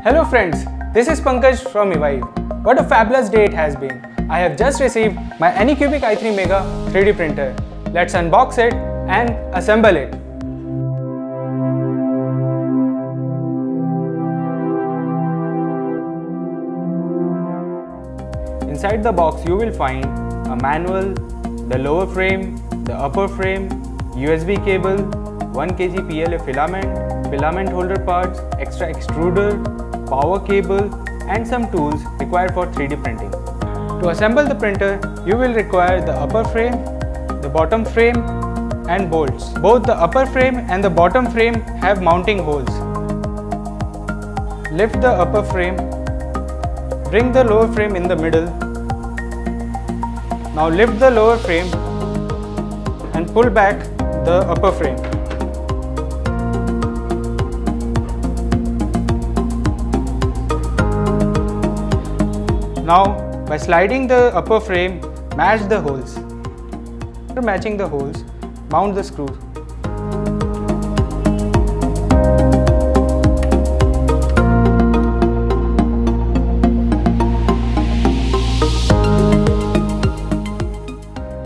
Hello friends, this is Pankaj from Evive. What a fabulous day it has been. I have just received my Anycubic i3 Mega 3D printer. Let's unbox it and assemble it. Inside the box you will find a manual, the lower frame, the upper frame, USB cable, 1 kg PLA filament holder parts, extra extruder, power cable and some tools required for 3D printing. To assemble the printer, you will require the upper frame, the bottom frame and bolts. Both the upper frame and the bottom frame have mounting holes. Lift the upper frame, bring the lower frame in the middle. Now lift the lower frame and pull back the upper frame. Now, by sliding the upper frame, match the holes. After matching the holes, mount the screws.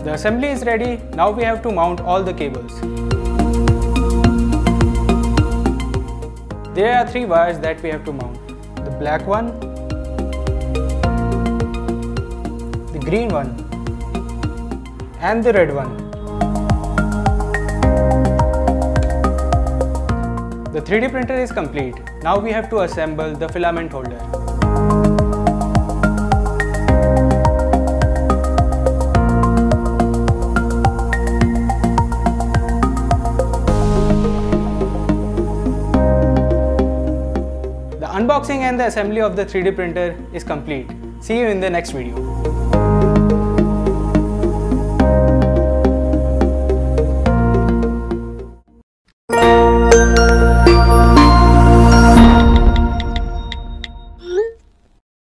The assembly is ready. Now we have to mount all the cables. There are 3 wires that we have to mount. The black one, the green one and the red one. The 3D printer is complete. Now we have to assemble the filament holder. The unboxing and the assembly of the 3D printer is complete. See you in the next video.